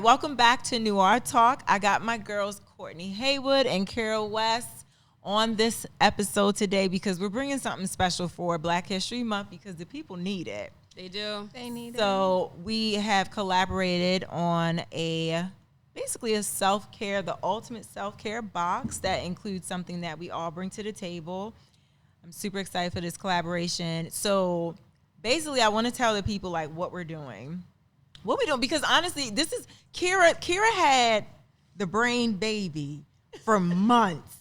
Welcome back to Noiretalk. I got my girls Courtney Heywood and Carol West on this episode today because we're bringing something special for Black History Month because the people need it. They do. They need it. So we have collaborated on basically a self-care, the ultimate self-care box that includes something that we all bring to the table. I'm super excited for this collaboration. So basically I want to tell the people like what we're doing. What we doing? Because honestly, this is Kira had the brain baby for months.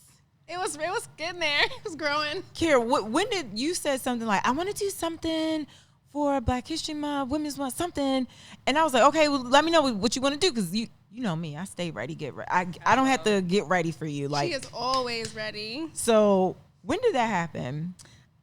It was getting there. It was growing. Kira, when did you said something like, I want to do something for Black History Month, Women's Month, something, and I was like, okay, well, let me know what you want to do because you know me, I stay ready, get ready. I don't have to get ready for you. Like she is always ready. So when did that happen?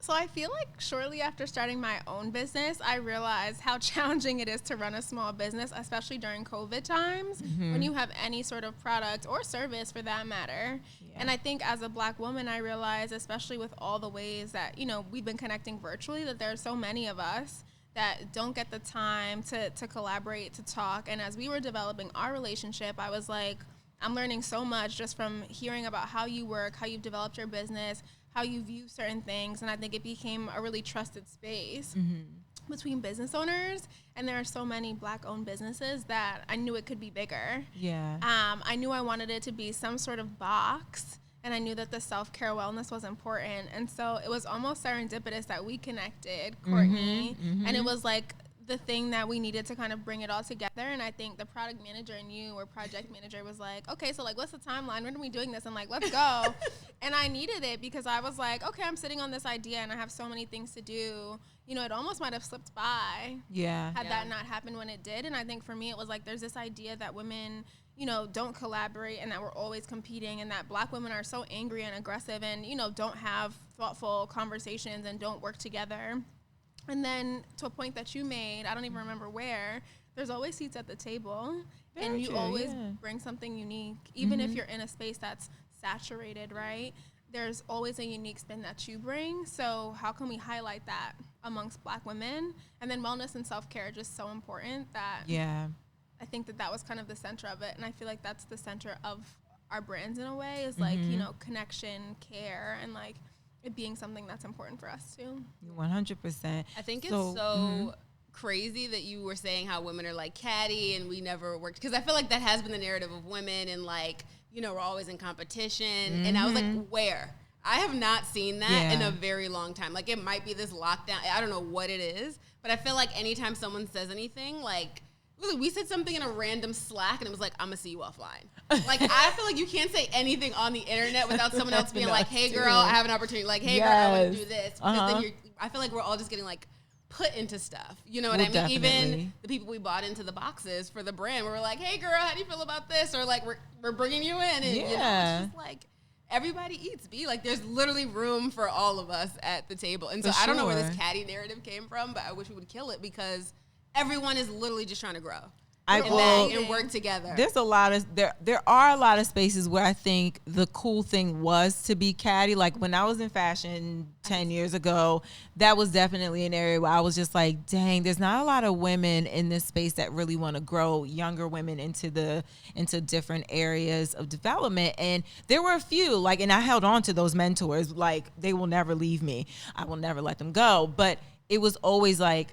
So I feel like shortly after starting my own business, I realized how challenging it is to run a small business, especially during COVID times, when you have any sort of product or service for that matter. Yeah. And I think as a Black woman, I realized, especially with all the ways that, we've been connecting virtually, that there are so many of us that don't get the time to collaborate, to talk. And as we were developing our relationship, I was like, I'm learning so much just from hearing about how you work, how you've developed your business, how you view certain things, and I think it became a really trusted space between business owners, and there are so many Black-owned businesses that I knew it could be bigger. Yeah. I knew I wanted it to be some sort of box, and I knew that the self-care wellness was important, and so it was almost serendipitous that we connected, Courtney, and it was like the thing that we needed to kind of bring it all together. And I think the product manager and you or project manager was like, okay, so like, what's the timeline? When are we doing this? And like, let's go. And I needed it because I was like, okay, I'm sitting on this idea and I have so many things to do. It almost might have slipped by. Yeah. Had that not happened when it did. And I think for me, it was like, there's this idea that women, don't collaborate and that we're always competing and that Black women are so angry and aggressive and, don't have thoughtful conversations and don't work together. And then to a point that you made, I don't even remember where, there's always seats at the table. Very and you true, always yeah. bring something unique. Even if you're in a space that's saturated, right? There's always a unique spin that you bring. So how can we highlight that amongst Black women? And then wellness and self-care are just so important that I think that was kind of the center of it. And I feel like that's the center of our brands in a way is like, connection, care, and like, it being something that's important for us too. 100%. I think it's so crazy that you were saying how women are like catty and we never worked, because I feel like that has been the narrative of women and like, we're always in competition. And I was like, where? I have not seen that in a very long time. Like it might be this lockdown. I don't know what it is, but I feel like anytime someone says anything, like, really, we said something in a random Slack, and it was like, I'm going to see you offline. Like, I feel like you can't say anything on the internet without someone else being like, hey, girl, I have an opportunity. Like, hey, girl, I want to do this. Because then I feel like we're all just getting, like, put into stuff. You know what I mean? Definitely. Even the people we bought into the boxes for the brand, we were like, hey, girl, how do you feel about this? Or, like, we're bringing you in. And, it's just like, everybody eats, B. Like, there's literally room for all of us at the table. And so I don't know where this catty narrative came from, but I wish we would kill it because everyone is literally just trying to grow and work together. There's a lot of there are a lot of spaces where I think the cool thing was to be catty. Like when I was in fashion 10 years ago, that was definitely an area where I was just like, dang, there's not a lot of women in this space that really want to grow younger women into different areas of development. And there were a few, like, and I held on to those mentors, like they will never leave me. I will never let them go. But it was always like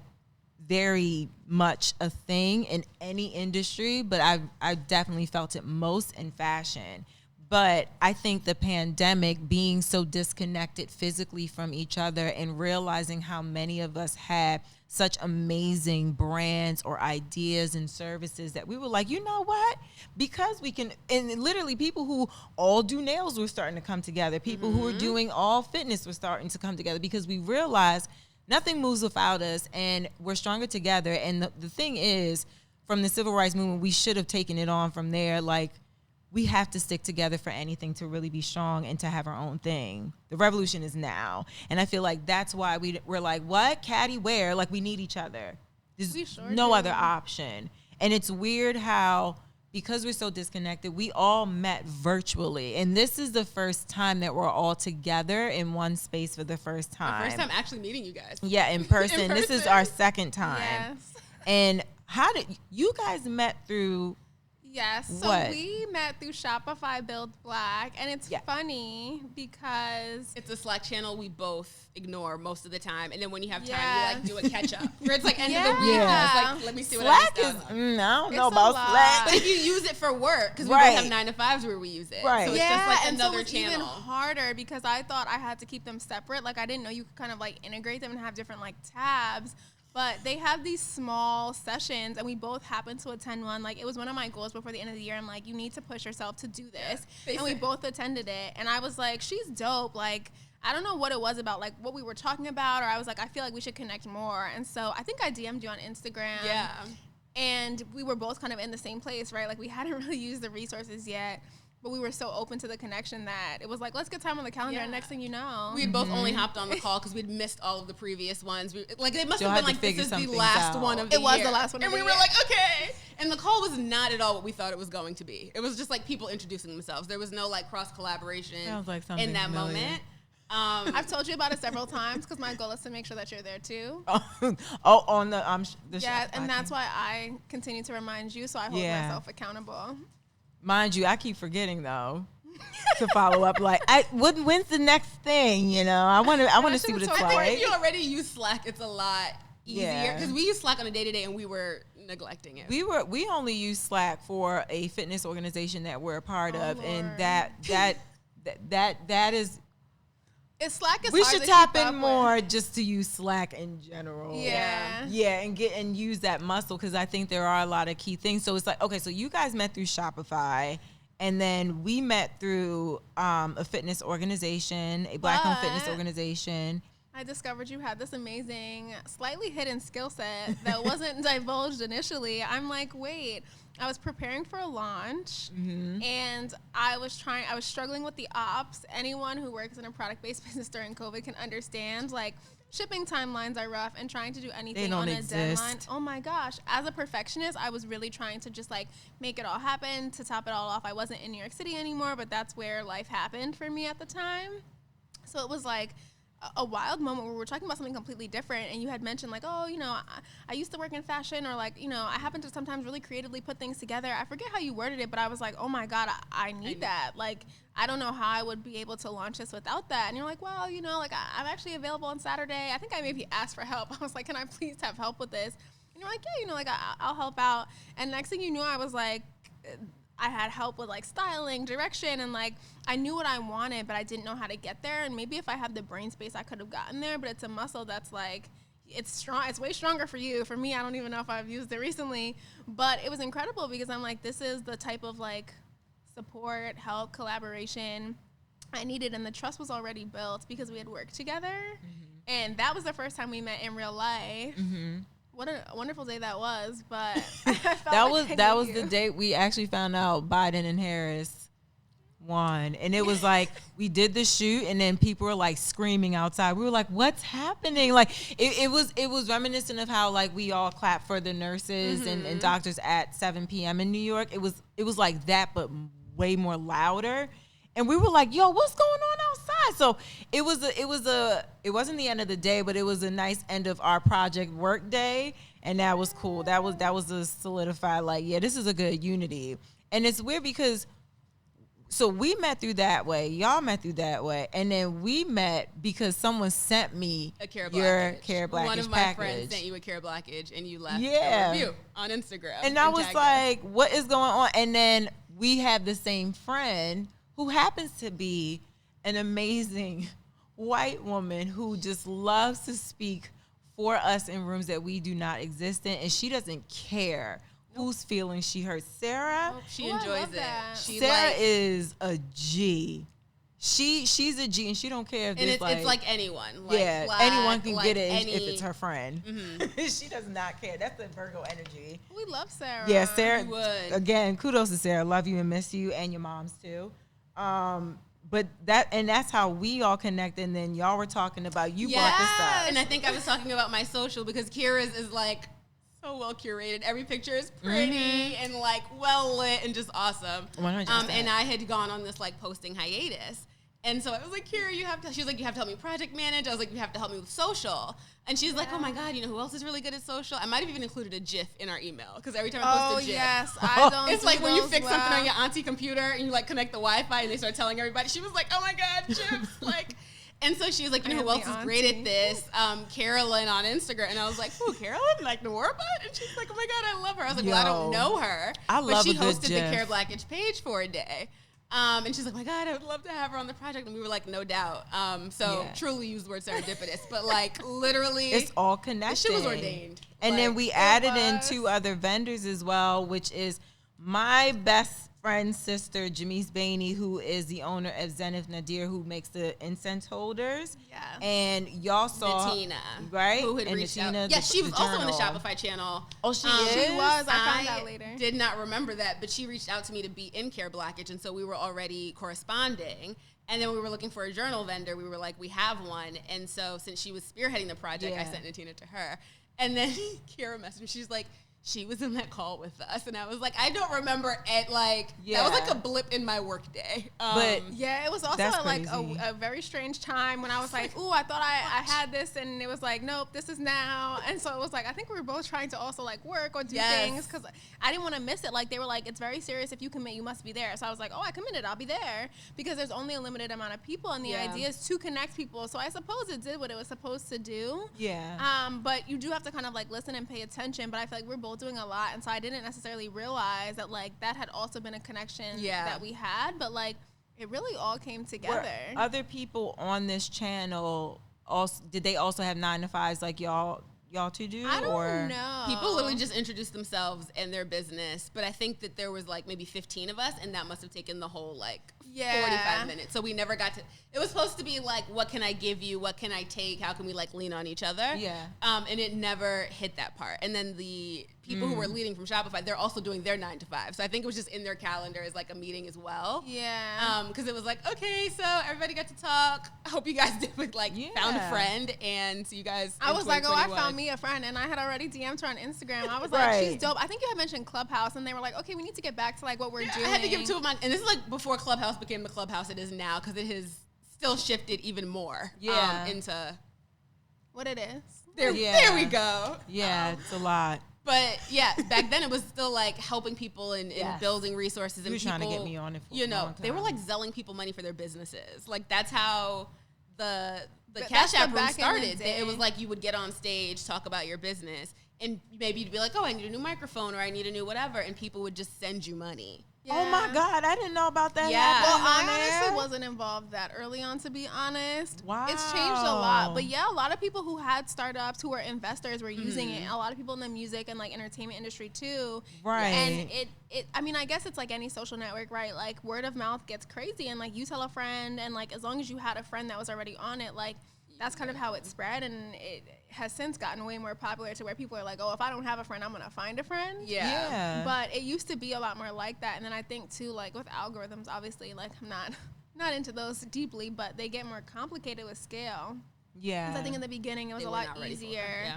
very much a thing in any industry, but I definitely felt it most in fashion. But I think the pandemic, being so disconnected physically from each other and realizing how many of us had such amazing brands or ideas and services that we were like, you know what? Because we can, and literally people who all do nails were starting to come together. People who are doing all fitness were starting to come together because we realized nothing moves without us, and we're stronger together. And the thing is, from the civil rights movement, we should have taken it on from there. Like, we have to stick together for anything to really be strong and to have our own thing. The revolution is now. And I feel like that's why we're like, what? Caddy where? Like, we need each other. There's no other option. And it's weird how, because we're so disconnected, we all met virtually. And this is the first time that we're all together in one space for the first time. The first time actually meeting you guys. Yeah, in person. This is our second time. Yes. And how did you guys met through Yes. So What? we met through Shopify Build Black, and it's funny because it's a Slack channel we both ignore most of the time, and then when you have time, you like do a catch up. Where it's like end of the week, it's like let me see what Slack I is. missed out on. I don't know It's a about lot. Slack. But if you use it for work, because we Right. both have 9 to 5s where we use it, Right. so it's just like and another so it's channel. even harder because I thought I had to keep them separate. Like I didn't know you could kind of like integrate them and have different like tabs. But they have these small sessions, and we both happened to attend one. Like, it was one of my goals before the end of the year. I'm like, you need to push yourself to do this. Yeah, and we both attended it. And I was like, she's dope. Like, I don't know what it was about, like, what we were talking about. Or I was like, I feel like we should connect more. And so I think I DM'd you on Instagram. Yeah. And we were both kind of in the same place, right? Like, we hadn't really used the resources yet. But we were so open to the connection that it was like, let's get time on the calendar. Yeah. And next thing you know. We had both only hopped on the call because we'd missed all of the previous ones. Like, it must You'll have been have to like, this figure is the some last things one out. of the year. It was the last one of and the we were year. like, okay. And the call was not at all what we thought it was going to be. It was just like people introducing themselves. There was no like cross collaboration Sounds like something in that familiar. moment. I've told you about it several times because my goal is to make sure that you're there too. On the Yeah, Shopify and that's thing. why I continue to remind you, so I hold Yeah. myself accountable. Mind you, I keep forgetting though to follow up. Like, when's the next thing? You know, I want to see what it's I think I think like. if you already use Slack, it's a lot easier. Yeah. Because we use Slack on a day-to-day and we were neglecting it. We only use Slack for a fitness organization that we're a part of, and Lord. that is. Slack is We hard should to tap keep in up with. more just to use Slack in general. Yeah. Yeah, and use that muscle because I think there are a lot of key things. So it's like, okay, so you guys met through Shopify, and then we met through a fitness organization, a Black-owned fitness But- organization. I discovered you had this amazing, slightly hidden skill set that wasn't divulged initially. I'm like, wait, I was preparing for a launch and I was struggling with the ops. Anyone who works in a product-based business during COVID can understand, like, shipping timelines are rough and trying to do anything don't on a exist. deadline. Oh my gosh. As a perfectionist, I was really trying to just like make it all happen. To top it all off, I wasn't in New York City anymore, but that's where life happened for me at the time. So it was like a wild moment where we were talking about something completely different, and you had mentioned like, oh, you know, I used to work in fashion, or like, you know, I happen to sometimes really creatively put things together. I forget how you worded it, but I was like, oh my God, I need that. Like, I don't know how I would be able to launch this without that. And you're like, well, you know, like I'm actually available on Saturday. I think I maybe asked for help. I was like, can I please have help with this? And you're like, yeah, you know, like I'll help out. And next thing you knew, I was like, I had help with like styling, direction, and like I knew what I wanted, but I didn't know how to get there. And maybe if I had the brain space, I could have gotten there. But it's a muscle that's like, it's strong. It's way stronger for you. For me, I don't even know if I've used it recently, but it was incredible because I'm like, this is the type of like support, help, collaboration I needed, and the trust was already built because we had worked together. And that was the first time we met in real life. What a wonderful day that was, but I felt That was the date we actually found out Biden and Harris won, and it was like we did the shoot, and then people were like screaming outside. We were like, "What's happening?" Like it was reminiscent of how like we all clap for the nurses and doctors at 7 p.m. in New York. It was like that, but way more louder. And we were like, "Yo, what's going on outside?" So it wasn't the end of the day, but it was a nice end of our project work day, and that was cool. That was a solidified like, yeah, this is a good unity. And it's weird because so we met through that way, y'all met through that way, and then we met because someone sent me A Care your Blackage. Care Blackage One of my package. friends sent you a Care Blackage, and you left Yeah. a review on Instagram. And I was tagged us. like, what is going on? And then we have the same friend who happens to be an amazing white woman who just loves to speak for us in rooms that we do not exist in. And she doesn't care whose feelings she hurts. Sarah, she Ooh, I enjoys love it. that. She Sarah like, is a G. She's a G, and she don't care if and there's it's like anyone. Like yeah, Black, anyone can like get it any, if it's her friend. She does not care. That's the Virgo energy. We love Sarah. Yeah, Sarah. You would. Again, kudos to Sarah. Love you and miss you, and your moms too. But that's how we all connect. And then y'all were talking about you brought this up. And I think I was talking about my social because Kira's is like so well curated. Every picture is pretty and like well lit and just awesome. 100%. And I had gone on this like posting hiatus. And so I was like, here, she was like, you have to help me project manage. I was like, you have to help me with social. And she's like, oh my God, who else is really good at social? I might have even included a GIF in our email because every time I post a GIF. Yes, I don't it's like when you fix well. something on your auntie computer and you like connect the Wi-Fi and they start telling everybody. She was like, oh my God, GIFs. Like, and so she was like, who else is great at this? Carolyn on Instagram. And I was like, who, Carolyn? Like Norbert? And she's like, oh my God, I love her. I was like, well, I don't know her. But she hosted the Care Blackage page for a day. And she's like, my God, I would love to have her on the project. And we were like, no doubt. Truly used the word serendipitous. But like literally. It's all connected. She was ordained. And then we added in 2 other vendors as well, which is my best friend's sister, Jamisse Baney, who is the owner of Zenith Nadir, who makes the incense holders. Yeah. And y'all saw Natina, right? Who had and reached Natina, out. Yeah, she was also on the Shopify channel. Oh, she She is? was. I found out later. Did not remember that, but she reached out to me to be in Care Blackage, and so we were already corresponding. And then we were looking for a journal vendor. We were like, we have one. And so since she was spearheading the project, I sent Natina to her. And then Kira messaged me. She's like, she was in that call with us. And I was like, I don't remember it. Like, that was like a blip in my work day. But yeah, it was also like a very strange time when I was like, ooh, I thought I had this. And it was like, nope, this is now. And so it was like, I think we were both trying to also like work or do things because I didn't want to miss it. Like they were like, it's very serious. If you commit, you must be there. So I was like, oh, I committed. I'll be there because there's only a limited amount of people. And the idea is to connect people. So I suppose it did what it was supposed to do. Yeah. But you do have to kind of like listen and pay attention. But I feel like we're both doing a lot, and so I didn't necessarily realize that like that had also been a connection that we had, but like it really all came together. Were other people on this channel also, did they also have 9 to 5s like y'all two do? I don't know. People literally just introduced themselves and their business, but I think that there was like maybe 15 of us, and that must have taken the whole like 45 minutes. So we never got to, it was supposed to be like, what can I give you? What can I take? How can we like lean on each other? Yeah. And it never hit that part. And then the people who were leading from Shopify, they're also doing their 9 to 5. So I think it was just in their calendar as like a meeting as well. Yeah. Because it was like, okay, so everybody got to talk. I hope you guys did like found a friend, and so you guys. I was like, oh, I found me a friend, and I had already DM'd her on Instagram. I was like, she's dope. I think you had mentioned Clubhouse, and they were like, okay, we need to get back to like what we're doing. I had to give 2 of mine, and this is like before Clubhouse became the Clubhouse it is now, because it has still shifted even more into what it is. There we go. Yeah, it's a lot. But yeah, back then it was still like helping people and building resources. And you were people, trying to get me on it for a long time. They were like selling people money for their businesses. Like that's how the Cash App room started. It was like you would get on stage, talk about your business, and maybe you'd be like, oh, I need a new microphone or I need a new whatever, and people would just send you money. Yeah. Oh my God, I didn't know about that. Yeah. Well, I honestly wasn't involved that early on, to be honest. Wow. It's changed a lot. But yeah, a lot of people who had startups, who were investors, were using it. A lot of people in the music and like entertainment industry too. Right. And it I mean, I guess it's like any social network, right? Like word of mouth gets crazy, and like you tell a friend, and like as long as you had a friend that was already on it, like that's kind of how it spread, and it has since gotten way more popular to where people are like, oh, if I don't have a friend, I'm going to find a friend. Yeah. But it used to be a lot more like that. And then I think, too, like with algorithms, obviously, like I'm not into those deeply, but they get more complicated with scale. Yeah. Because I think in the beginning it was a lot easier.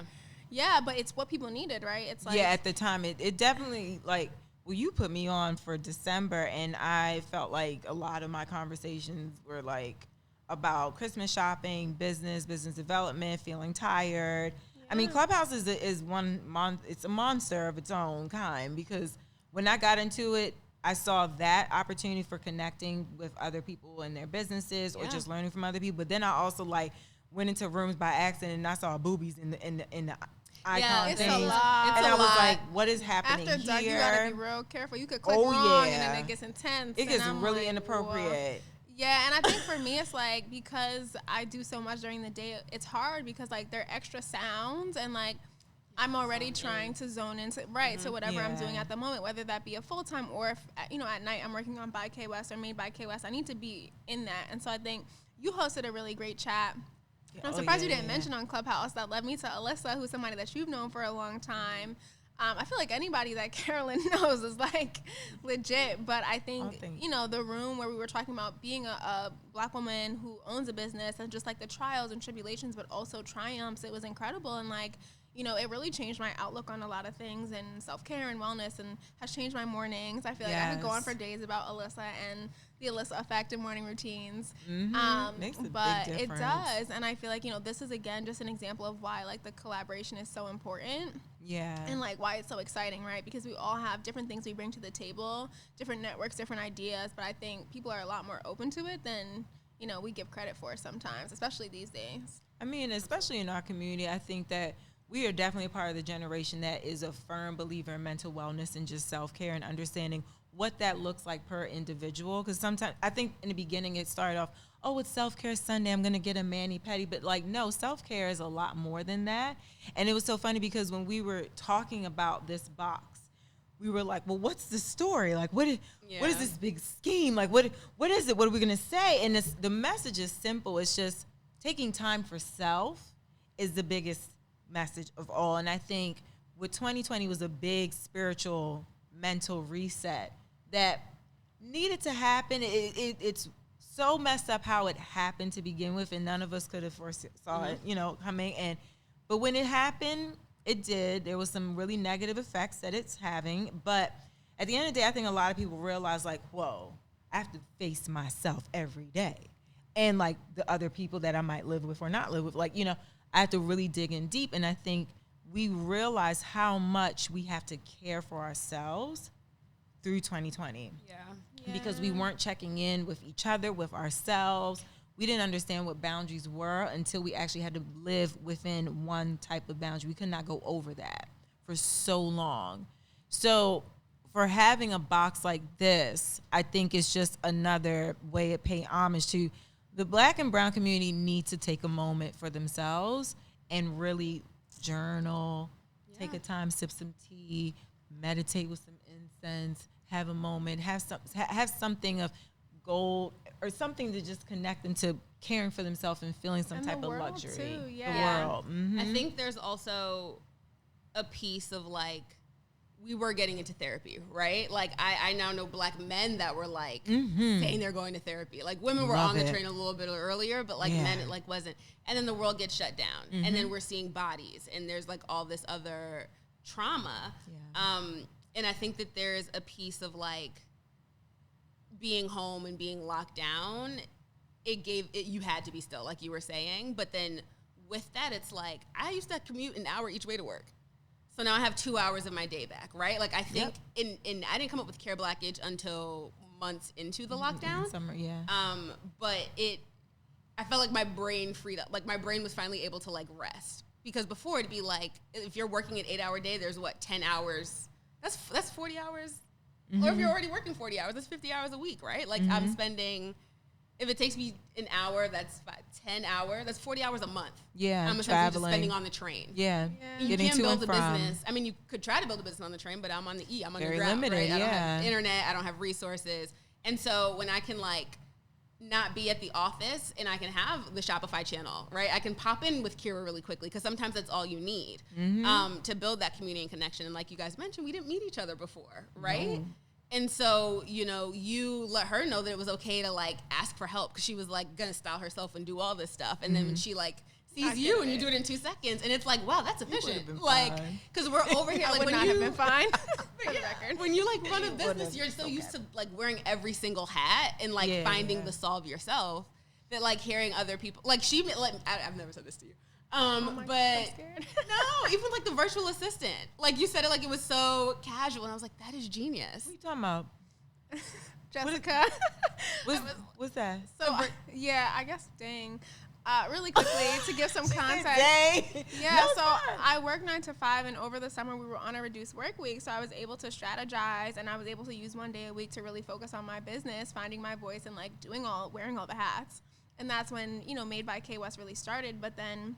Yeah, but it's what people needed, right? It's like, yeah, at the time, it definitely, like, well, you put me on for December, and I felt like a lot of my conversations were, like, about Christmas shopping, business development, feeling tired. Yeah. I mean, Clubhouse is one month. It's a monster of its own kind, because when I got into it, I saw that opportunity for connecting with other people in their businesses or just learning from other people. But then I also like went into rooms by accident, and I saw boobies in the icon it's things. a lot. And I was like, what is happening After dark, here? you gotta be real careful. You could click wrong, and then it gets intense. It gets really like, inappropriate. Whoa. Yeah, and I think for me, it's like, because I do so much during the day, it's hard because like there are extra sounds, and like I'm already trying to zone into to whatever I'm doing at the moment, whether that be a full time or if at night I'm working on by K West or Made by K West. I need to be in that, and so I think you hosted a really great chat. I'm surprised you didn't mention on Clubhouse that led me to Alyssa, who's somebody that you've known for a long time. I feel like anybody that Carolyn knows is like legit, but I think the room where we were talking about being a Black woman who owns a business and just like the trials and tribulations, but also triumphs, it was incredible. And like, it really changed my outlook on a lot of things and self-care and wellness, and has changed my mornings. I feel like I could go on for days about Alyssa and the Alyssa effect and morning routines. Makes a but big difference. it does. And I feel like, this is, again, just an example of why, like, the collaboration is so important. Yeah. And, like, why it's so exciting, right? Because we all have different things we bring to the table, different networks, different ideas. But I think people are a lot more open to it than, we give credit for sometimes, especially these days. I mean, especially in our community, I think that we are definitely a part of the generation that is a firm believer in mental wellness and just self-care and understanding what that looks like per individual. Because sometimes, I think in the beginning it started off, oh, it's self-care Sunday, I'm going to get a mani-pedi. But, like, no, self-care is a lot more than that. And it was so funny because when we were talking about this box, we were like, well, what's the story? Like, what is this big scheme? Like, what is it? What are we going to say? And the message is simple. It's just taking time for self is the biggest message of all. And I think with 2020 was a big spiritual, mental reset that needed to happen. It's so messed up how it happened to begin with, and none of us could have foresaw it, coming. But when it happened, it did. There was some really negative effects that it's having. But at the end of the day, I think a lot of people realize, like, whoa, I have to face myself every day. And, like, the other people that I might live with or not live with, like, I have to really dig in deep. And I think we realize how much we have to care for ourselves through 2020. Yeah. Because we weren't checking in with each other, with ourselves. We didn't understand what boundaries were until we actually had to live within one type of boundary. We could not go over that for so long. So for having a box like this, I think it's just another way to pay homage to the Black and brown community. Need to take a moment for themselves and really journal, take a time, sip some tea, meditate with some incense, have a moment, have something of gold or something to just connect them to caring for themselves and feeling some type of luxury. Too, The world. Mm-hmm. I think there's also a piece of, like, we were getting into therapy, right? Like, I now know Black men that were, like, saying they're going to therapy. Like, women were on the train a little bit earlier, but, like, men, it, like, wasn't. And then the world gets shut down. And then we're seeing bodies. And there's, like, all this other trauma. Yeah. And I think that there's a piece of, like, being home and being locked down, you had to be still, like you were saying. But then with that, it's like, I used to commute an hour each way to work. So now I have 2 hours of my day back, right? Like, I think I didn't come up with Care Blackage until months into the lockdown. Summer, yeah. But I felt like my brain freed up. Like, my brain was finally able to, like, rest. Because before, it'd be like, if you're working an 8-hour day, there's 10 hours. That's 40 hours. Or if you're already working 40 hours, that's 50 hours a week, right? Like, I'm spending, if it takes me an hour, that's 10 hours. That's 40 hours a month. Yeah, I'm essentially just spending on the train. Yeah. You Getting can't to build and a from. business. I mean, you could try to build a business on the train, but I'm on the I'm Very underground, limited, right? I don't yeah. have internet. I don't have resources. And so when I can, like, not be at the office and I can have the Shopify channel, right? I can pop in with Kira really quickly because sometimes that's all you need to build that community and connection. And like you guys mentioned, we didn't meet each other before, right? No. And so, you let her know that it was okay to, like, ask for help because she was, like, going to style herself and do all this stuff. And then when she, like, sees you and you do it in 2 seconds, and it's like, wow, that's efficient. Like, because we're over here, like, would not have been fine. For the yeah, record. when you, like, run a business, you're so used to, like, wearing every single hat and, like, finding the solve yourself that, like, hearing other people, like, I've never said this to you. But no, even like the virtual assistant, like you said it like it was so casual, and I was like, that is genius. What are you talking about? Jessica. What's that? So I guess really quickly to give some context. Yeah, so I work 9 to 5, and over the summer we were on a reduced work week, so I was able to strategize, and I was able to use one day a week to really focus on my business, finding my voice, and like wearing all the hats. And that's when Made by K West really started. But then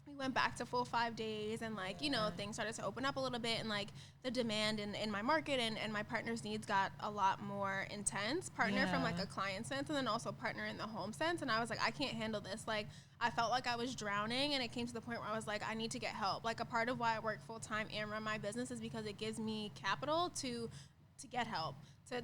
we went back to full 5 days, and like things started to open up a little bit, and like the demand in my market and my partner's needs got a lot more intense. Partner from like a client sense, and then also partner in the home sense. And I was like, I can't handle this. Like, I felt like I was drowning, and it came to the point where I was like, I need to get help. Like, a part of why I work full time and run my business is because it gives me capital to get help,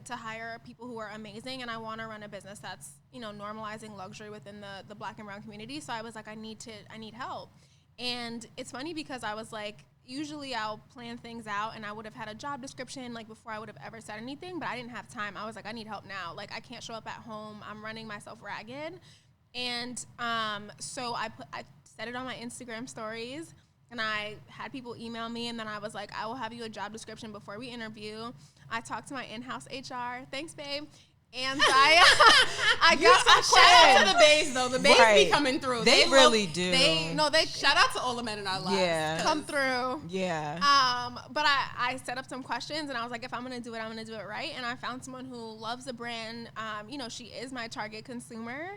to hire people who are amazing. And I want to run a business that's normalizing luxury within the Black and brown community. So I was like, I need help. And it's funny because I was like, usually I'll plan things out and I would have had a job description like before I would have ever said anything, but I didn't have time. I was like, I need help now. Like, I can't show up at home. I'm running myself ragged. And so I said it on my Instagram stories, and I had people email me, and then I was like, I will have you a job description before we interview. I talked to my in-house HR. Thanks, babe. And I got some shout out to the bays though. The bays be coming through. They really do. They shout out to all the men in our lives. Yeah. Come through. Yeah. But I set up some questions, and I was like, if I'm gonna do it, I'm gonna do it right. And I found someone who loves the brand. She is my target consumer,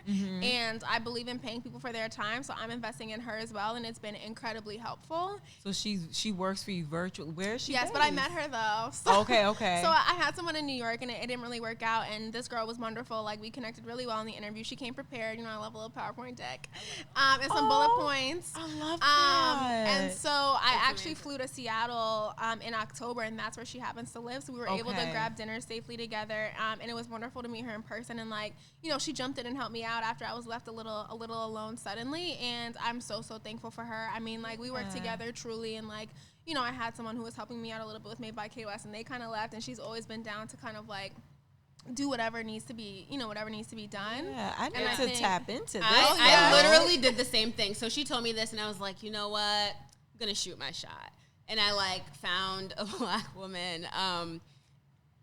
and I believe in paying people for their time, so I'm investing in her as well, and it's been incredibly helpful. So she works for you virtually. Where is she? Yes, based? but I met her though. So, okay. So I had someone in New York, and it didn't really work out, and this girl was wonderful. Like, we connected really well in the interview. She came prepared. I love a little PowerPoint deck and some bullet points. I love that. And so I actually flew to Seattle in October, and that's where she happens to live. So we were able to grab dinner safely together, and it was wonderful to meet her in person. And she jumped in and helped me out after I was left a little alone suddenly. And I'm so thankful for her. I mean, we worked together truly, and I had someone who was helping me out a little bit with Made by KOS, and they kind of left, and she's always been down to kind of do whatever needs to be, whatever needs to be done. Yeah, I need to tap into this. I literally did the same thing. So she told me this, and I was like, you know what? I'm going to shoot my shot. And I, found a Black woman,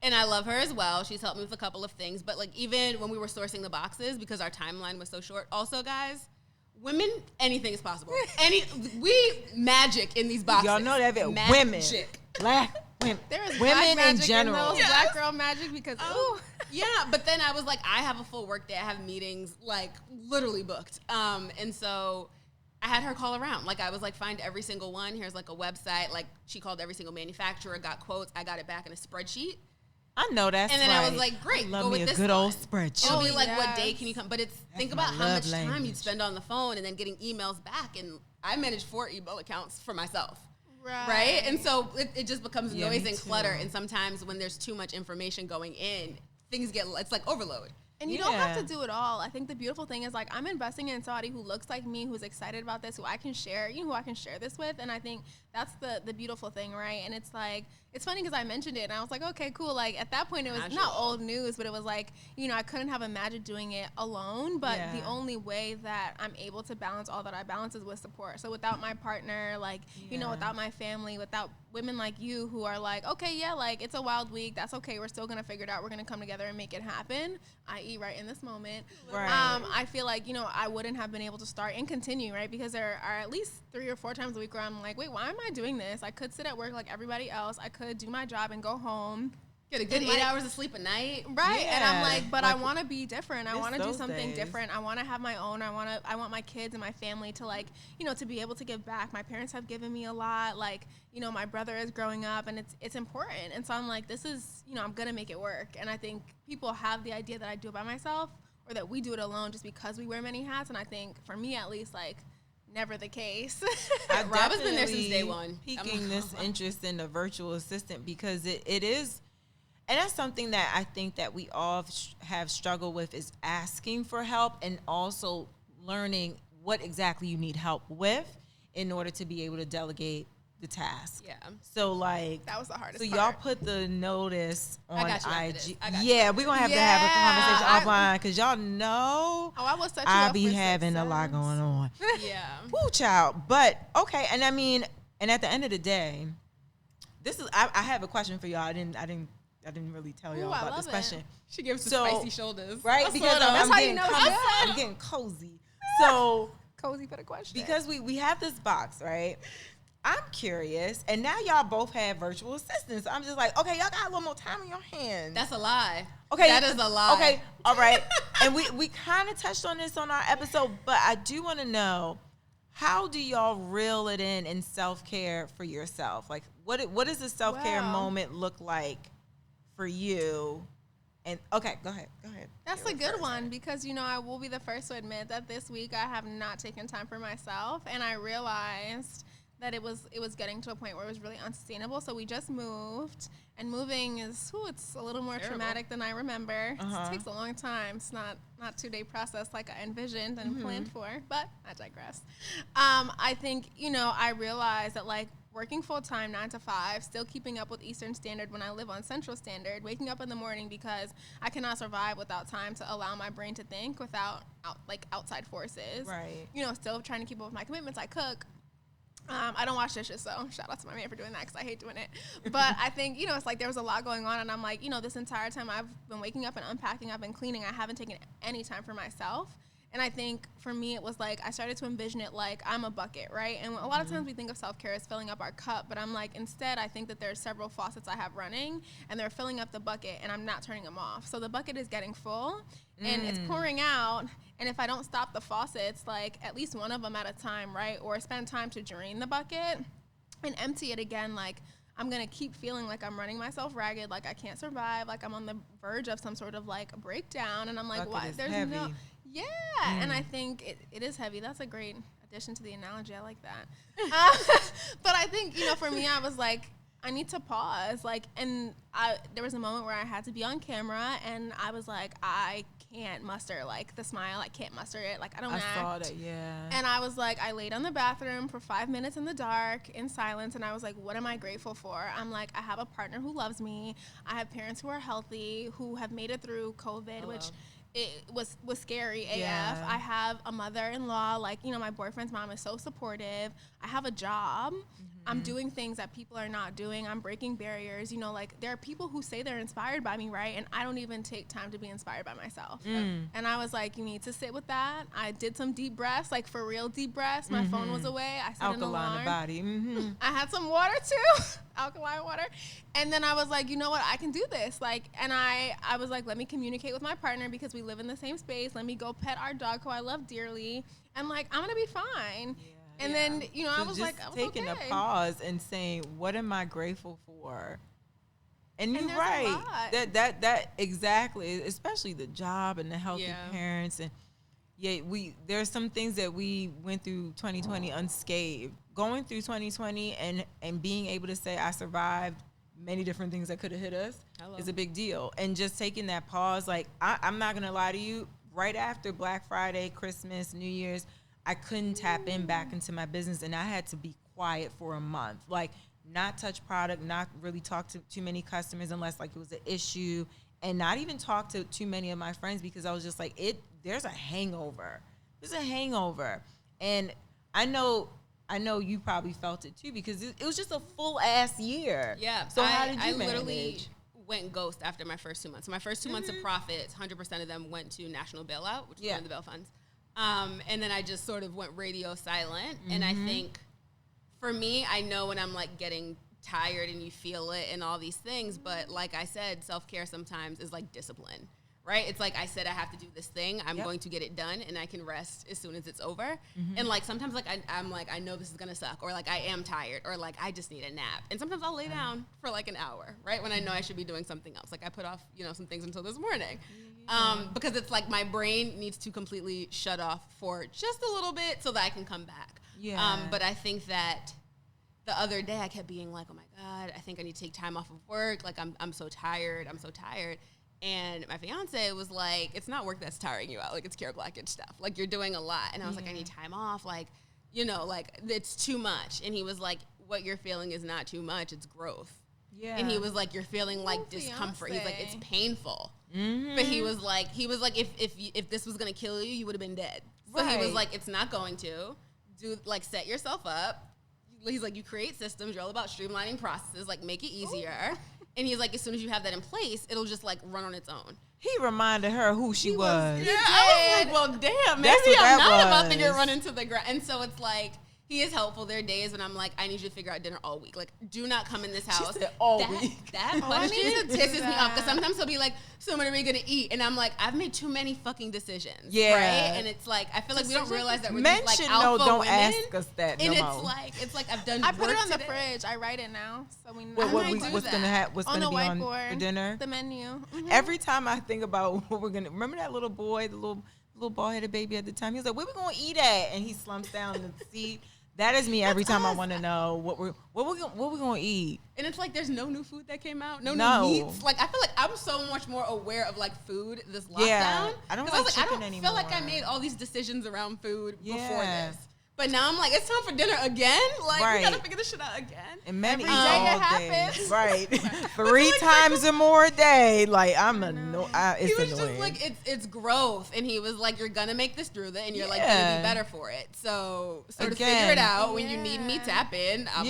and I love her as well. She's helped me with a couple of things. But, even when we were sourcing the boxes, because our timeline was so short. Also, guys, women, anything is possible. We magic in these boxes. Y'all know that. Women. Black women. There is women black in general. In those black girl magic because, yeah, but then I was like, I have a full work day. I have meetings, literally booked. And so I had her call around. I was like, find every single one. Here's, a website. She called every single manufacturer, got quotes. I got it back in a spreadsheet. I know that's And then right. I was like, great, love go me with a this good one. old spreadsheet. It'll be what day can you come? But think about how much time language. you'd spend on the phone and then getting emails back. And I managed 4 email accounts for myself. Right? And so it just becomes noise and clutter. And sometimes when there's too much information going in, things it's like overload. And you don't have to do it all. I think the beautiful thing is I'm investing in somebody who looks like me, who's excited about this, who I can share, who I can share this with. And I think that's the beautiful thing, right? And it's it's funny because I mentioned it and I was like, okay, cool. At that point, it was not old news, but it was I couldn't have imagined doing it alone. But the only way that I'm able to balance all that I balance is with support. So without my partner, without my family, without women like you who are okay, it's a wild week. That's okay. We're still going to figure it out. We're going to come together and make it happen, i.e. right in this moment. Right. I feel I wouldn't have been able to start and continue, right? Because there are at least 3 or 4 times a week where I'm like, wait, why am I doing this? I could sit at work like everybody else. I could do my job and go home. Get a good 8 hours of sleep a night. Right. Yeah. And I'm but I want to be different. I want to do something different. I want to have my own. I want my kids and my family to to be able to give back. My parents have given me a lot. My brother is growing up and it's important. And so I'm this is, I'm going to make it work. And I think people have the idea that I do it by myself or that we do it alone just because we wear many hats. And I think for me, at least, never the case. Rob has been there since day one. Piquing this interest in the virtual assistant because it is, and that's something that I think that we all have struggled with is asking for help and also learning what exactly you need help with in order to be able to delegate the task. Yeah. So that was the hardest part. So y'all put the notice on IG. Yeah, we're going to have to have a conversation offline because y'all know I will set you I up be for having success. a lot going on. Yeah. Woo, child. But okay, and I mean, and at the end of the day, this is I have a question for y'all. I didn't really tell y'all about this question. She gives the spicy shoulders. Right? Because I'm getting cozy. So cozy for the question. Because we have this box, right? I'm curious, and now y'all both have virtual assistants. I'm just okay, y'all got a little more time on your hands. That's a lie. Okay. That is a lie. Okay, all right. And we kind of touched on this on our episode, but I do want to know, how do y'all reel it in self-care for yourself? What does a self-care moment look like for you? And okay, go ahead. That's a good one because I will be the first to admit that this week I have not taken time for myself, and I realized that it was getting to a point where it was really unsustainable. So we just moved, and moving is it's a little more traumatic than I remember. It takes a long time. It's not 2-day process like I envisioned and planned for, but I digress. I think, I realized that like working full time 9 to 5, still keeping up with Eastern Standard when I live on Central Standard, waking up in the morning because I cannot survive without time to allow my brain to think without outside forces. Right. Still trying to keep up with my commitments. I cook. I don't wash dishes, so shout out to my man for doing that because I hate doing it. But I think, it's like there was a lot going on, and I'm like, this entire time I've been waking up and unpacking, I've been cleaning, I haven't taken any time for myself. And I think for me, it was like I started to envision it like I'm a bucket, right? And a lot of times we think of self-care as filling up our cup, but I'm like, instead, I think that there's several faucets I have running, and they're filling up the bucket, and I'm not turning them off. So the bucket is getting full, and it's pouring out, and if I don't stop the faucets, like at least one of them at a time, right? Or spend time to drain the bucket and empty it again, like I'm going to keep feeling like I'm running myself ragged, like I can't survive, like I'm on the verge of some sort of like breakdown, and I'm like, why? There's heavy. Yeah, and I think it is heavy. That's a great addition to the analogy. I like that. But I think, for me, I was like, I need to pause. Like, and there was a moment where I had to be on camera, and I was like, I can't muster, like, the smile. I can't muster it. Like, I don't act. I saw that, yeah. And I was like, I laid on the bathroom for 5 minutes in the dark, in silence, and I was like, what am I grateful for? I'm like, I have a partner who loves me. I have parents who are healthy, who have made it through COVID, which it was scary AF. Yeah. I have a mother-in-law, like, my boyfriend's mom is so supportive. I have a job. I'm doing things that people are not doing. I'm breaking barriers. Like, there are people who say they're inspired by me, right? And I don't even take time to be inspired by myself. And I was like, you need to sit with that. I did some deep breaths, like for real deep breaths. My phone was away. I set an alarm. Alkaline the body. I had some water too, alkaline water. And then I was like, you know what? I can do this. Like, and I was like, let me communicate with my partner because we live in the same space. Let me go pet our dog who I love dearly. And like, I'm going to be fine. Yeah. And then, I was like, I was taking okay. a pause and saying, what am I grateful for? And you're right. That exactly, especially the job and the healthy parents. And there's some things that we went through 2020 unscathed. Going through 2020 and being able to say I survived many different things that could have hit us is a big deal. And just taking that pause, like I'm not gonna lie to you, right after Black Friday, Christmas, New Year's, I couldn't tap in back into my business, and I had to be quiet for a month. Like, not touch product, not really talk to too many customers unless, like, it was an issue, and not even talk to too many of my friends because I was just like, there's a hangover. There's a hangover. And I know you probably felt it, too, because it was just a full-ass year. Yeah. So how did you manage? Literally went ghost after my first 2 months. So my first 2 months of profits, 100% of them went to National Bailout, which is one of the bail funds. And then I just sort of went radio silent. And I think for me, I know when I'm like getting tired and you feel it and all these things, but like I said, self-care sometimes is like discipline, right? It's like I said, I have to do this thing. I'm going to get it done and I can rest as soon as it's over. And like sometimes like I'm like, I know this is going to suck, or like I am tired, or like I just need a nap. And sometimes I'll lay down for like an hour, right? When I know I should be doing something else. Like I put off, some things until this morning. Because it's like my brain needs to completely shut off for just a little bit so that I can come back. But I think that the other day I kept being like, oh my God, I think I need to take time off of work. Like I'm so tired. I'm so tired. And my fiance was like, it's not work that's tiring you out. Like it's Blackage stuff. Like you're doing a lot. And I was like, I need time off. Like, like it's too much. And he was like, what you're feeling is not too much. It's growth. Yeah. And he was like, you're feeling like discomfort. He's like, it's painful. But he was like, if this was gonna kill you, you would have been dead. So he was like, it's not going to. Set yourself up. He's like, you create systems. You're all about streamlining processes. Like, make it easier. And he's like, as soon as you have that in place, it'll just like run on its own. He reminded her who she was. Yeah, I was like, well, damn, maybe I'm not about to get run into the ground. And so it's like, he is helpful. There are days when I'm like, I need you to figure out dinner all week. Like, do not come in this house. She said all week. That question pisses me off because sometimes he'll be like, so what are we going to eat? And I'm like, I've made too many fucking decisions. Yeah. Right? And it's like, I feel like we don't realize that we're just like alpha don't women. Ask us that and no it's like I've done I put it on today. the fridge. I write it now. So we know. What's going to be on for dinner? The menu. Every time I think about what we're going to, remember that little boy, the little bald-headed baby at the time? He was like, where we going to eat at? And he slumps down in the seat. That is me every time I want to know what we're gonna eat. And it's like there's no new food that came out, no new meats. Like I feel like I'm so much more aware of like food this lockdown. Yeah, I don't like chicken I anymore. feel like I made all these decisions around food before this. But now I'm like, it's time for dinner again. Like we gotta figure this shit out again. And many Every day it happens. Right. 3 times or more a day. Like it's he was annoying. just like, it's growth, and he was like, you're gonna make this through that, and you're like gonna be better for it. So sort of figure it out when you need me. Tap in. I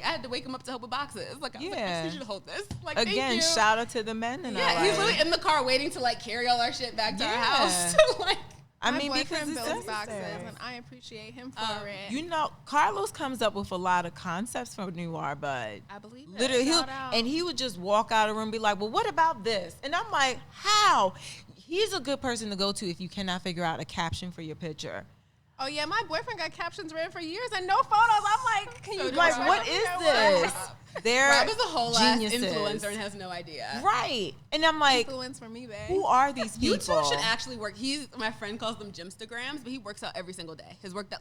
had to wake him up to help with boxes. Like I was like, I need you to hold this. Like again, thank you. shout out to the men in our life. He's literally in the car waiting to like carry all our shit back to our house. Like. My boyfriend builds boxes, and I appreciate him for it. You know, Carlos comes up with a lot of concepts for Noir, but I believe it. Literally, he would just walk out of the room and be like, well, what about this? And I'm like, how? He's a good person to go to if you cannot figure out a caption for your picture. Oh, yeah, my boyfriend got captions written for years and no photos. I'm like, can you like, what is this? They're Rob is a whole geniuses. ass influencer and has no idea. Right. And I'm like, influence from me, babe. Who are these people? You two should actually work. My friend calls them Gymstagrams, but he works out every single day. His work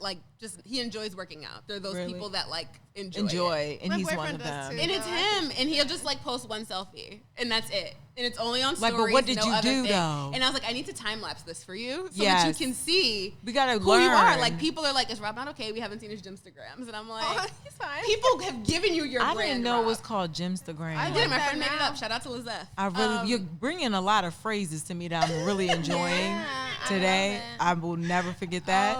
he enjoys working out. They're those people that like enjoy it. And my he's one boyfriend of does them. too, and it's him, and he'll just like post one selfie, and that's it. And it's only on stories. Like, but what did no you other do thing. though? And I was like, I need to time lapse this for you so Yes. that you can see We gotta who learn. you are. Like people are like, is Rob not okay? We haven't seen his Gymstagrams, and I'm like, he's fine. people have given you your I brand. didn't know Rob. it was called Gymstagram. I did. My that friend made it now. up. Shout out to Lizeth. I really, you're bringing a lot of phrases to me that I'm really enjoying today. I will never forget that.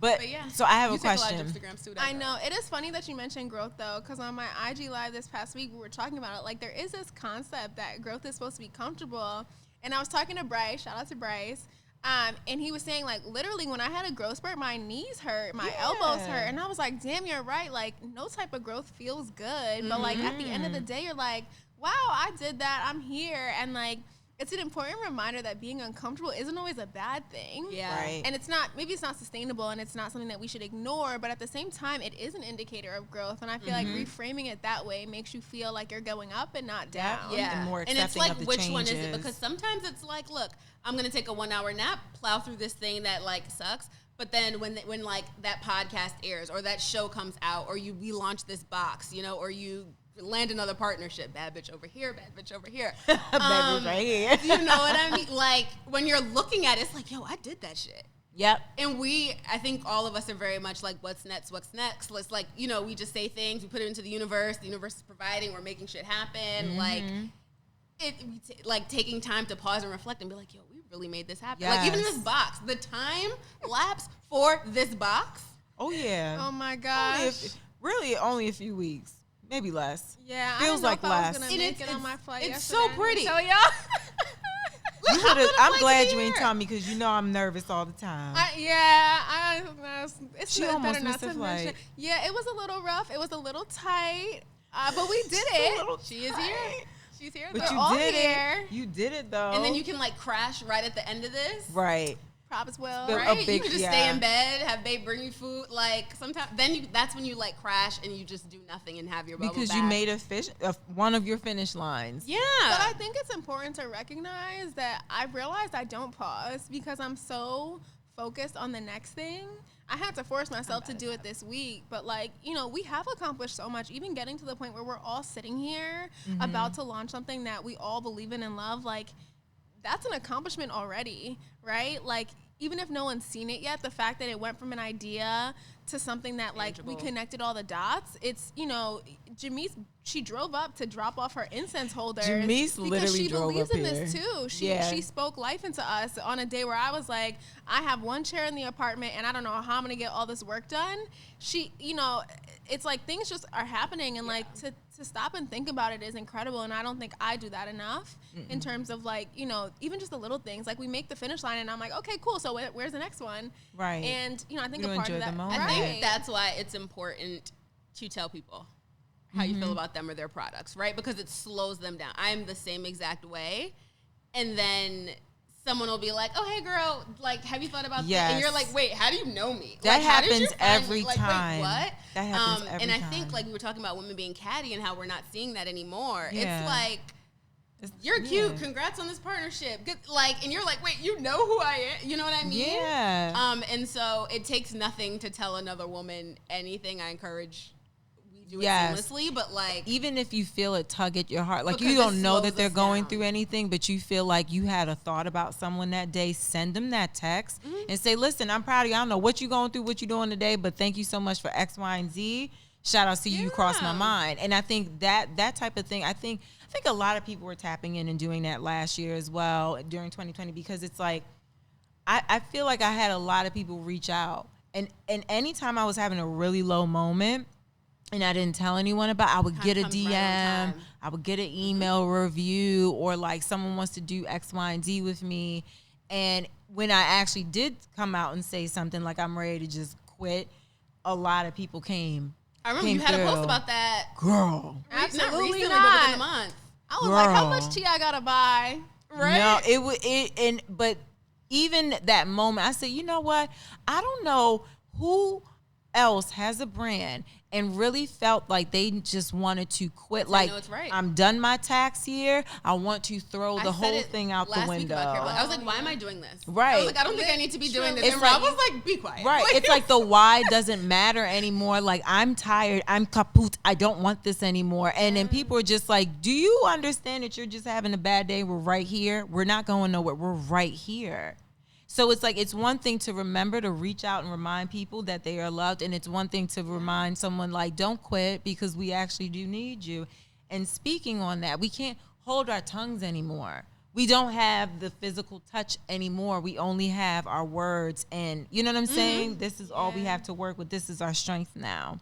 But yeah, so I have you a take question. A lot of Instagrams too, I know. It is funny that you mentioned growth, though, because on my IG Live this past week, we were talking about it. Like, there is this concept that growth is supposed to be comfortable. And I was talking to Bryce. Shout out to Bryce. And he was saying, like, literally, when I had a growth spurt, my knees hurt, my elbows hurt. And I was like, damn, you're right. Like, no type of growth feels good. But, like, at the end of the day, you're like, wow, I did that. I'm here. And, like, it's an important reminder that being uncomfortable isn't always a bad thing. Yeah. Right. And maybe it's not sustainable and it's not something that we should ignore, but at the same time, it is an indicator of growth. And I feel like reframing it that way makes you feel like you're going up and not down. Yeah. And more and it's accepting like, of the which changes. one is it? Because sometimes it's like, look, I'm going to take a 1 hour nap, plow through this thing that like sucks. But then when like that podcast airs or that show comes out or we launch this box, you know, or you land another partnership, bad bitch over here, bad bitch over here. Bad bitch right here. You know what I mean? Like when you're looking at it, it's like, yo, I did that shit. Yep. And I think all of us are very much like, what's next? Let's like, you know, we just say things, we put it into the universe is providing, we're making shit happen. Like like taking time to pause and reflect and be like, yo, we really made this happen. Yes. Like even in this box, the time lapse for this box. Oh yeah. Oh my gosh. Only a few weeks. Maybe less. Yeah, Feels I like didn't know if I less. was gonna make it on my flight it's yesterday. so pretty. So y'all. I'm glad you ain't telling me because you know I'm nervous all the time. It's She better almost not missed to a flight. mention. Yeah, it was a little rough. It was a little tight, but we did it. She is here. She's here. But We're you all did here. it. You did it though. And then you can like crash right at the end of this. right. Props well. But- Right? big- you can just yeah. stay in bed, have babe bring you food. Like sometimes, that's when you like crash and you just do nothing and have your bubble Because bath. you made one of your finish lines. Yeah. But I think it's important to recognize that I've realized I don't pause because I'm so focused on the next thing. I had to force myself to do it this week, but like, you know, we have accomplished so much, even getting to the point where we're all sitting here about to launch something that we all believe in and love. Like, that's an accomplishment already, right? Like, even if no one's seen it yet, the fact that it went from an idea to something that, like, we connected all the dots, it's, you know, Jamisse, she drove up to drop off her incense holders. Jamisse because literally she drove believes up in here. this, too. She spoke life into us on a day where I was like, I have one chair in the apartment, and I don't know how I'm going to get all this work done. She, you know, it's like things just are happening, and, like, to stop and think about it is incredible, and I don't think I do that enough in terms of, like, you know, even just the little things. Like, we make the finish line, and I'm like, okay, cool, so where's the next one? Right. And, you know, I think You a part of enjoy that, the moment. I think right. that's why it's important to tell people how you feel about them or their products, right? Because it slows them down. I'm the same exact way. And then someone will be like, oh, hey, girl, like, have you thought about that? And you're like, wait, how do you know me? That like, how did you happens find every me? Like, time. Wait, what? That happens every and I time. think, like, we were talking about women being catty and how we're not seeing that anymore. Yeah. It's like, You're cute. Congrats on this partnership. Good, like, and you're like, wait, you know who I am? You know what I mean? Yeah. And so it takes nothing to tell another woman anything. I encourage we do it seamlessly, but like, even if you feel it tug at your heart, like because you don't know that slows they're us going down. through anything, but you feel like you had a thought about someone that day, send them that text and say, listen, I'm proud of you. I don't know what you're going through, what you're doing today, but thank you so much for X, Y, and Z. Shout out to you crossed my mind. And I think that type of thing, I think a lot of people were tapping in and doing that last year as well during 2020, because it's like, I feel like I had a lot of people reach out. And anytime I was having a really low moment and I didn't tell anyone about it, I would get a DM, I would get an email review, or like someone wants to do X, Y, and Z with me. And when I actually did come out and say something like I'm ready to just quit, a lot of people came. I remember you had a post about that. Girl. Absolutely not recently, not. but within the month. I was like, how much tea I gotta buy? Right? No, but even that moment, I said, you know what? I don't know who else has a brand and really felt like they just wanted to quit. Like, it's right. I'm done my tax year. I want to throw the whole thing out the window. I was like, why am I doing this? Right. I was like, I don't think I need to be doing this. It's And like, Rob was like, be quiet. Right. Like, It's like the why doesn't matter anymore. Like, I'm tired. I'm kaput. I don't want this anymore. And then people are just like, do you understand that you're just having a bad day? We're right here. We're not going nowhere. We're right here. So it's like, it's one thing to remember to reach out and remind people that they are loved. And it's one thing to remind someone like, don't quit, because we actually do need you. And speaking on that, we can't hold our tongues anymore. We don't have the physical touch anymore. We only have our words. And you know what I'm saying? This is all we have to work with. This is our strength now.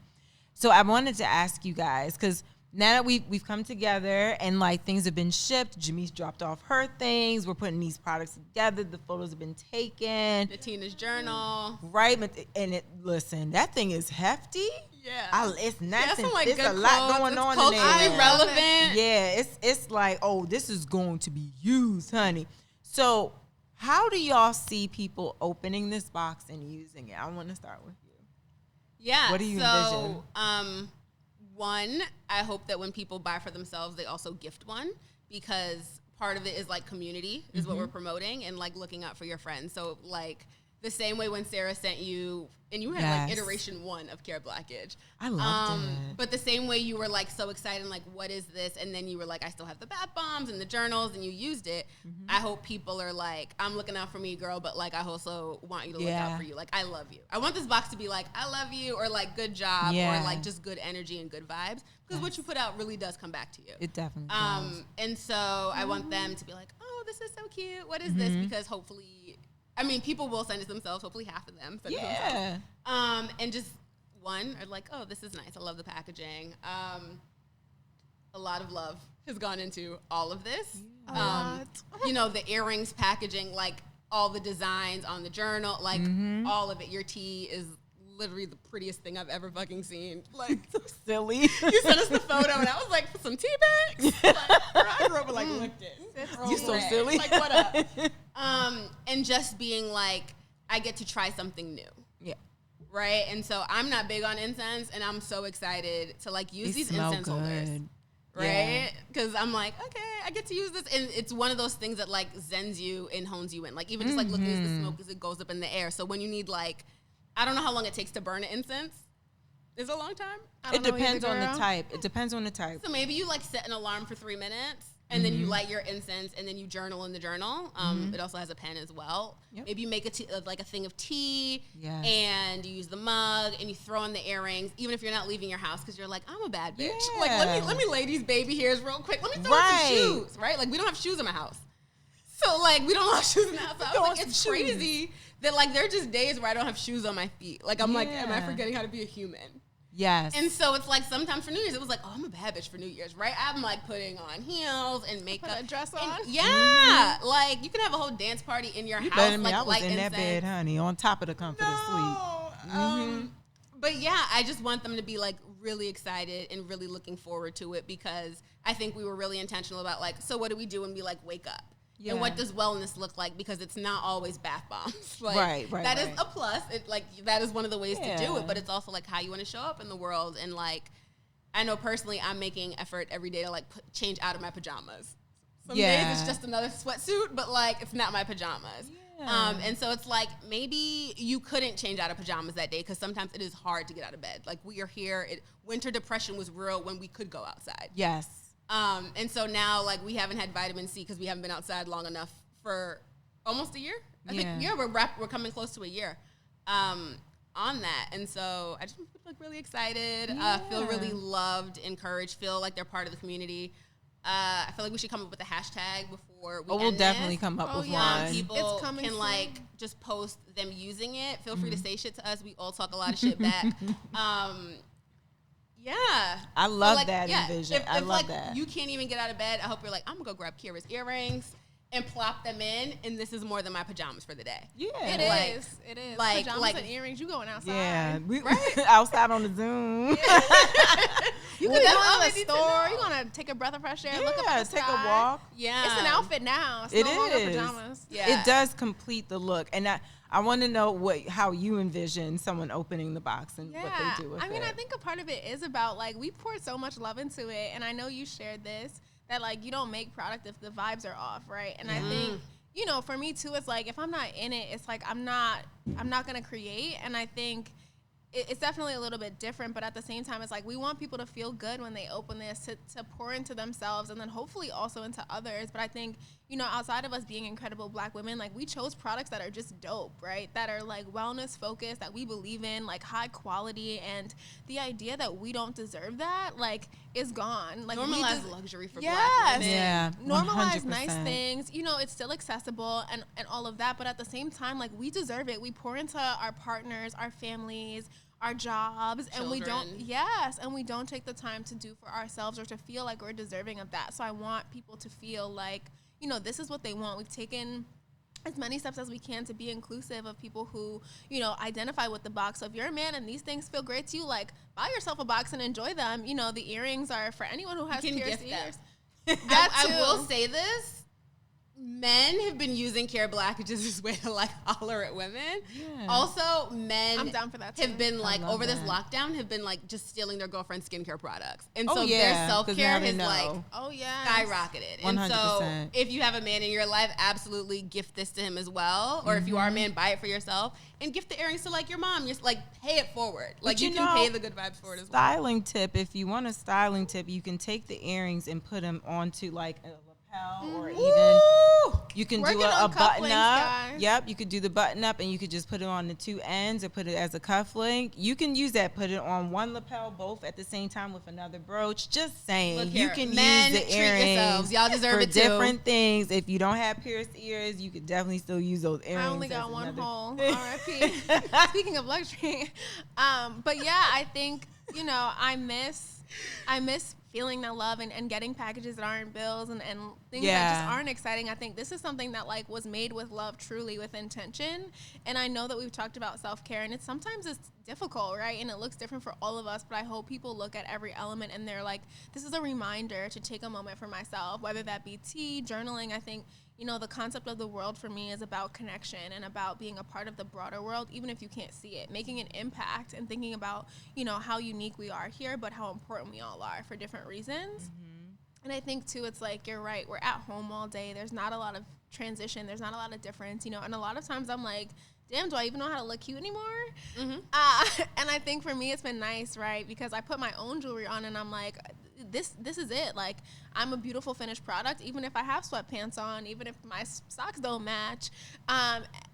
So I wanted to ask you guys, because now that we've come together and like things have been shipped, Jamisse dropped off her things. We're putting these products together. The photos have been taken. Natina's journal. Right. And listen, that thing is hefty. Yeah. It's nice. Some, like, there's good a lot quotes. going It's on in culturally there. relevant. Yeah. It's like, oh, this is going to be used, honey. So how do y'all see people opening this box and using it? I want to start with you. Yeah. What do you envision? One, I hope that when people buy for themselves, they also gift one, because part of it is like community is what we're promoting, and like looking out for your friends. So like the same way when Sarah sent you, and you had like iteration 1 of Care Blackage. I loved it. But the same way you were like so excited and like, what is this? And then you were like, I still have the bath bombs and the journals, and you used it. I hope people are like, I'm looking out for me, girl, but like I also want you to look out for you. Like, I love you. I want this box to be like, I love you, or like good job, or like just good energy and good vibes. Because what you put out really does come back to you. It definitely does. And so I want them to be like, oh, this is so cute. What is this? Because hopefully, I mean, people will send it themselves. Hopefully half of them send it themselves. And just one, are like, oh, this is nice. I love the packaging. A lot of love has gone into all of this. You know, the earrings packaging, like all the designs on the journal, like all of it. Your tea is literally the prettiest thing I've ever fucking seen. Like, So silly. you sent us the photo, and I was like, for some tea bags? Like, I grew up and like licked it. You so silly. Like, what up? And just being like, I get to try something new. Yeah. Right? And so I'm not big on incense, and I'm so excited to like use these incense holders. Right? Because I'm like, okay, I get to use this. And it's one of those things that like zens you and hones you in. Like, even just like looking at the smoke as it goes up in the air. So when you need like, I don't know how long it takes to burn an incense. Is it a long time? It depends on the type. It depends on the type. So maybe you like set an alarm for 3 minutes, and then you light your incense, and then you journal in the journal. It also has a pen as well. Yep. Maybe you make like a thing of tea, Yes. and you use the mug, and you throw in the earrings, even if you're not leaving your house, because you're like, I'm a bad bitch. Yeah. Like, let me lay these baby hairs real quick. Let me throw in some shoes, right? Like, we don't have shoes in my house. So, like, we don't have shoes in the house. So I was like, it's crazy that, like, there are just days where I don't have shoes on my feet. Like, I'm like, am I forgetting how to be a human? Yes. And so it's like sometimes for New Year's, it was like, oh, I'm a bad bitch for New Year's, right? I'm like putting on heels and makeup. Put a dress on? Yeah. Like, you can have a whole dance party in your house. Better me, like, I was light in that bed, honey, on top of the comforter sleep. But yeah, I just want them to be like really excited and really looking forward to it, because I think we were really intentional about like, so what do we do when we like wake up? Yeah. And what does wellness look like? Because it's not always bath bombs. Like, right. That is a plus. It like that is one of the ways to do it. But it's also like how you want to show up in the world. And like, I know personally, I'm making effort every day to like change out of my pajamas. Some days it's just another sweatsuit, but like it's not my pajamas. Yeah. And so it's like maybe you couldn't change out of pajamas that day because sometimes it is hard to get out of bed. Like we are here. Winter depression was real when we could go outside. Yes. And so now like we haven't had vitamin C because we haven't been outside long enough for almost a year. I think we're coming close to a year on that. And so I just feel like really excited. Feel really loved, encouraged. Feel like they're part of the community. I feel like we should come up with a hashtag before we we'll definitely come up with one. People can like just post them using it. Feel free to say shit to us. We all talk a lot of shit back. Yeah. I love that envision. I love that. You can't even get out of bed. I hope you're like, I'm going to go grab Kira's earrings and plop them in, and this is more than my pajamas for the day. Yeah. It is. Like, pajamas and earrings, you going outside. Yeah. Right? Outside on the Zoom. Yeah. You could go to the store. You're going to take a breath of fresh air, look up at the take sky. A walk. Yeah. It's an outfit now. It's no longer pajamas. Yeah. It does complete the look. And I want to know how you envision someone opening the box and what they do with it. I mean, I think a part of it is about, like, we poured so much love into it, and I know you shared this, that, like, you don't make product if the vibes are off, right? And I think, you know, for me, too, it's like, if I'm not in it, it's like I'm not going to create, and I think it's definitely a little bit different, but at the same time, it's like we want people to feel good when they open this, to pour into themselves and then hopefully also into others. But I think, you know, outside of us being incredible Black women, like we chose products that are just dope, right? That are like wellness focused, that we believe in, like high quality, and the idea that we don't deserve that, like, is gone. Like normalize luxury for Black women. Yeah, normalize nice things. You know, it's still accessible and all of that, but at the same time, like, we deserve it. We pour into our partners, our families, our jobs, and we don't take the time to do for ourselves or to feel like we're deserving of that. So I want people to feel like, you know, this is what they want. We've taken as many steps as we can to be inclusive of people who, you know, identify with the box. So if you're a man and these things feel great to you, like, buy yourself a box and enjoy them. You know, the earrings are for anyone who has pierced ears. I will say this. Men have been using care blackages as a way to like holler at women. Yeah. Also, men I'm down for that too. Have been like over this lockdown have been like just stealing their girlfriend's skincare products. And so their self-care has like skyrocketed. 100%. And so if you have a man in your life, absolutely gift this to him as well. Or if you are a man, buy it for yourself and gift the earrings to like your mom. Just like pay it forward. Like you can pay the good vibes for it as well. Styling tip, if you want a styling tip, you can take the earrings and put them onto like a or even you can do a button up. Guys. Yep, you could do the button up and you could just put it on the two ends or put it as a cufflink. You can use that, put it on one lapel, both at the same time with another brooch. Just saying, you can use the earrings. Y'all deserve for it too. Different things. If you don't have pierced ears, you could definitely still use those earrings. I only got one hole. R.I.P. Speaking of luxury, but yeah, I think, you know, I miss feeling that love and getting packages that aren't bills and things that just aren't exciting. I think this is something that like was made with love, truly with intention. And I know that we've talked about self-care, and sometimes it's difficult, right? And it looks different for all of us, but I hope people look at every element and they're like, this is a reminder to take a moment for myself, whether that be tea, journaling. I think, you know, the concept of the world for me is about connection and about being a part of the broader world, even if you can't see it, making an impact and thinking about, you know, how unique we are here, but how important we all are for different reasons. Mm-hmm. And I think, too, it's like, you're right, we're at home all day. There's not a lot of transition. There's not a lot of difference, you know, and a lot of times I'm like, damn, do I even know how to look cute anymore? Mm-hmm. And I think for me it's been nice, right, because I put my own jewelry on and I'm like, this is it. Like, I'm a beautiful finished product, even if I have sweatpants on, even if my socks don't match,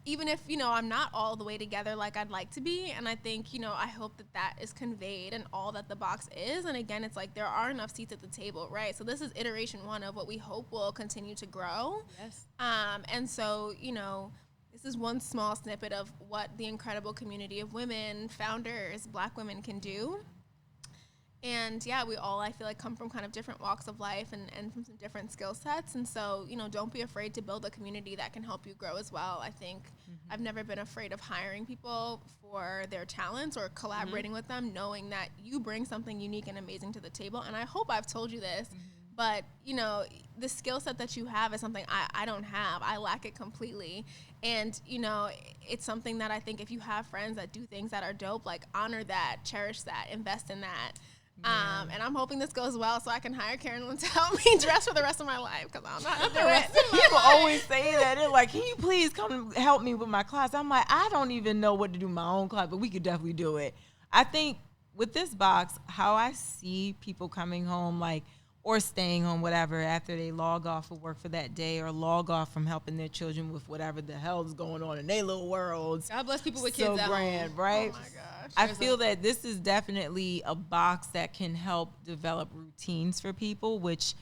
even if, you know, I'm not all the way together like I'd like to be. And I think, you know, I hope that is conveyed in all that the box is. And again, it's like there are enough seats at the table, right? So this is iteration 1 of what we hope will continue to grow. Yes. And so, you know, this is one small snippet of what the incredible community of women, founders, Black women can do. And yeah, we all, I feel like, come from kind of different walks of life and from some different skill sets. And so, you know, don't be afraid to build a community that can help you grow as well. I think I've never been afraid of hiring people for their talents or collaborating with them, knowing that you bring something unique and amazing to the table. And I hope I've told you this, but, you know, the skill set that you have is something I don't have. I lack it completely. And, you know, it's something that I think if you have friends that do things that are dope, like, honor that, cherish that, invest in that. And I'm hoping this goes well so I can hire Carolyn to help me dress for the rest of my life because I don't know how to do it. People always say that. They're like, can you please come help me with my closet? I'm like, I don't even know what to do with my own closet, but we could definitely do it. I think with this box, how I see people coming home, like, or staying home, whatever, after they log off of work for that day or log off from helping their children with whatever the hell is going on in their little worlds. God bless people with so kids at grand, home. right? Oh my gosh. I feel that this is definitely a box that can help develop routines for people, which,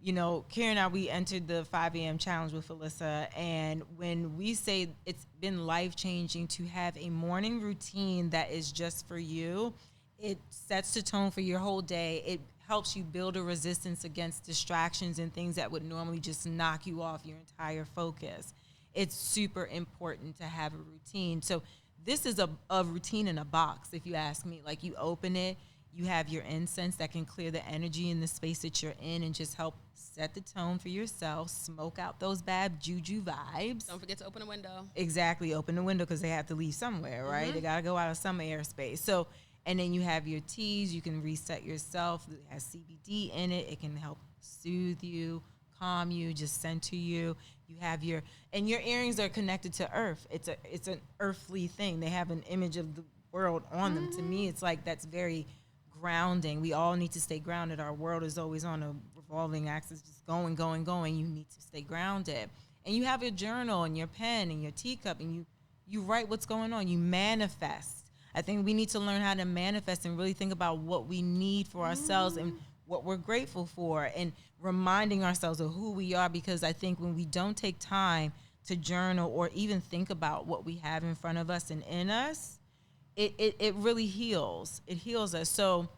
you know, Karen and I, we entered the 5 a.m. challenge with Alyssa, and when we say it's been life-changing to have a morning routine that is just for you, it sets the tone for your whole day. It helps you build a resistance against distractions and things that would normally just knock you off your entire focus. It's super important to have a routine. So this is a routine in a box, if you ask me. Like, you open it, you have your incense that can clear the energy in the space that you're in and just help set the tone for yourself, smoke out those bad juju vibes. Don't forget to open a window. Exactly, open the window because they have to leave somewhere, right? Mm-hmm. They got to go out of some airspace. So, and then you have your teas. You can reset yourself. It has CBD in it. It can help soothe you, calm you, just center you. You have your earrings are connected to earth. It's an earthly thing. They have an image of the world on them. To me, it's like that's very grounding. We all need to stay grounded. Our world is always on a revolving axis, just going, going, going. You need to stay grounded. And you have your journal and your pen and your teacup, and you write what's going on. You manifest. I think we need to learn how to manifest and really think about what we need for ourselves and what we're grateful for, and reminding ourselves of who we are, because I think when we don't take time to journal or even think about what we have in front of us and in us, it really heals. It heals us. So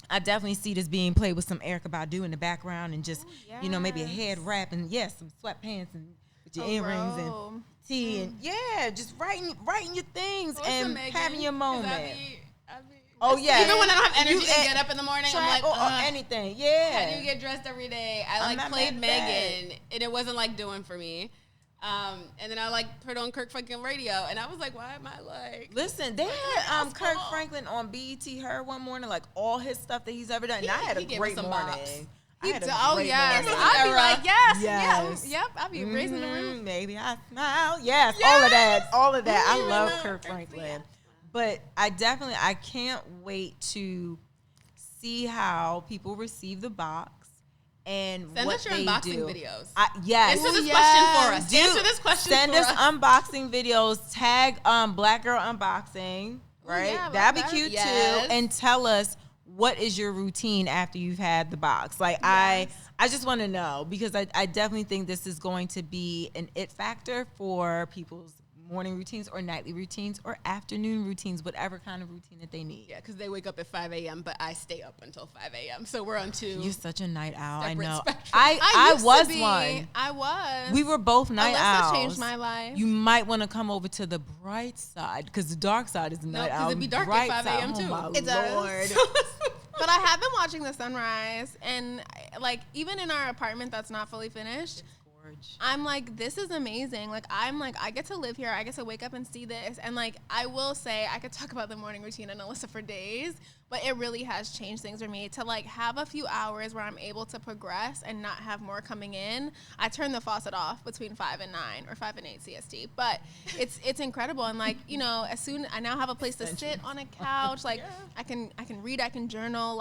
I definitely see this being played with some Erykah Badu in the background, and just, you know, maybe a head wrap, and some sweatpants and with your earrings and tea and just writing your things and having your moment. Oh yeah. Even when I don't have energy to get up in the morning, I'm like, or anything. Yeah. How do you get dressed every day? I played Megan, and it wasn't like doing for me. And then I put on Kirk Franklin radio, and I was like, why am I Listen, they had Kirk Franklin on BET Her one morning, like all his stuff that he's ever done. And I had a great morning. Yes. Morning. I'd be like, yes. Yes. Yep. I'd be raising the roof. Maybe I smile. Yes. All of that. I love Kirk Franklin. But I can't wait to see how people receive the box and send what us your they unboxing do. videos. Yes. Answer this question for us. Answer this question Send us unboxing videos. Tag Black Girl Unboxing. Right? Yeah, that'd be cute yes. too. And tell us, what is your routine after you've had the box? I just want to know, because I definitely think this is going to be an it factor for people's morning routines or nightly routines or afternoon routines, whatever kind of routine that they need. Yeah, because they wake up at 5 a.m., but I stay up until 5 a.m., so we're on two. You're such a night owl. I know. Spectrum. I was one. I was. We were both night owls. Alyssa changed my life. You might want to come over to the bright side, because the dark side is the night owl. Because it'd be dark bright at 5 a.m. side, too. Oh my It does. Lord. But I have been watching the sunrise, and even in our apartment that's not fully finished, I'm like, this is amazing. I get to live here. I get to wake up and see this. And I will say, I could talk about the morning routine and Alyssa for days, but it really has changed things for me to have a few hours where I'm able to progress and not have more coming in. I turn the faucet off between 5 and 9 or 5 and 8 CST, but it's incredible. And as soon I now have a place to sit on a couch, I can read, I can journal,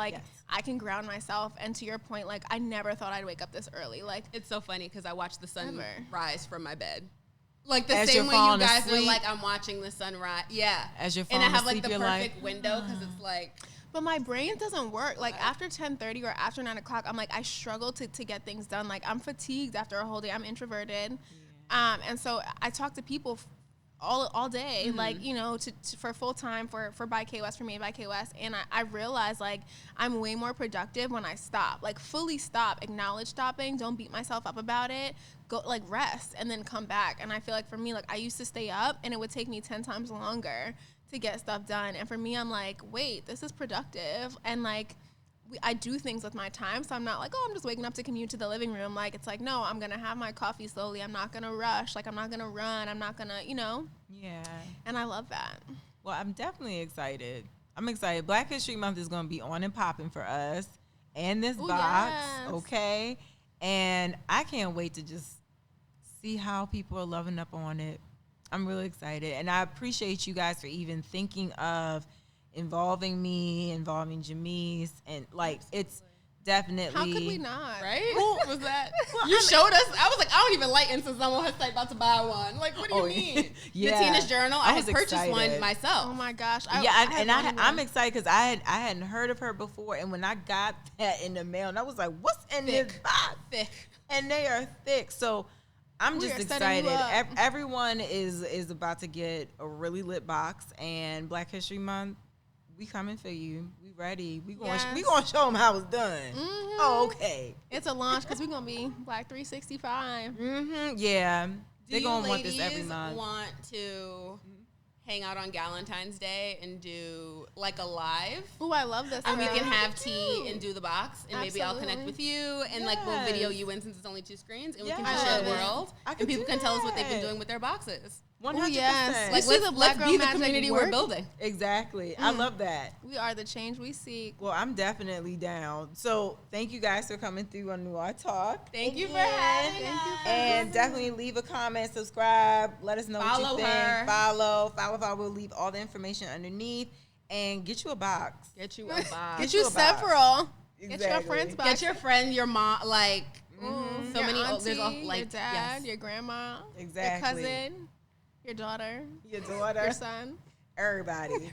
I can ground myself. And to your point, I never thought I'd wake up this early. It's so funny because I watch the sun Ever. rise from my bed. The As same you're way you falling guys asleep. are I'm watching the sunrise. Yeah. As you're and falling I have asleep, the you're perfect window because it's But my brain doesn't work. After 10:30 or after 9 o'clock, I'm I struggle to get things done. I'm fatigued after a whole day. I'm introverted. Yeah. And so I talk to people all day, for full time for by KOS, for me by KOS. And I realize I'm way more productive when I stop, fully stop, acknowledge stopping, don't beat myself up about it, go rest and then come back. And I feel for me, I used to stay up and it would take me 10 times longer to get stuff done. And for me, I'm wait, this is productive. And I do things with my time. So I'm not I'm just waking up to commute to the living room. It's no, I'm going to have my coffee slowly. I'm not going to rush. I'm not going to run. I'm not going to, Yeah. And I love that. Well, I'm definitely excited I'm excited. Black History Month is going to be on and popping for us and this Ooh, box, yes. okay? And I can't wait to just see how people are loving up on it. I'm really excited. And I appreciate you guys for even thinking of involving me, involving Jamisse, and like it's definitely. How could we not? Right? What was that? You showed us. I was like, I don't even like Incense. I'm on her site about to buy one. Like, what do you mean? Yeah. Natina's journal. I had was purchased excited. one myself. Oh my gosh. I'm excited because I hadn't heard of her before, and when I got that in the mail, and I was like, "What's in this box?" Thick. And they are thick. So I'm We just are setting you excited. up. Everyone is about to get a really lit box, and Black History Month, we coming for you. We ready. We going to show them how it's done. Mhm. Oh, okay. It's a launch because we're gonna be Black 365. Yeah. Do They're you going to want this every ladies month. want to hang out on Valentine's Day and do like a live? Ooh, I love this. And we idea. can have tea and do the box, and maybe I'll connect with you, and like we'll video Yes. you in since it's only 2 screens, and we can Yes. just show I the love it. world, I could and people do can tell us what they've been that. doing with their boxes. 100%. Ooh, yes. Like see the let's Black Girl be the Magic community work. we're building. Exactly. I love that. We are the change we seek. Well, I'm definitely down. So thank you guys for coming through on Noiretalk. Thank you for Again. having Thank you us. for And definitely leave a comment, subscribe, let us know what Follow you think. her. Follow. We'll leave all the information underneath. And get you a box. Get you a box. Get you you a box. several. Get your Exactly. friends box. Get your friend, your mom, like so your many. auntie, There's all like your dad, yes. your grandma, Exactly. your cousin, your daughter, Your daughter. your son. Everybody.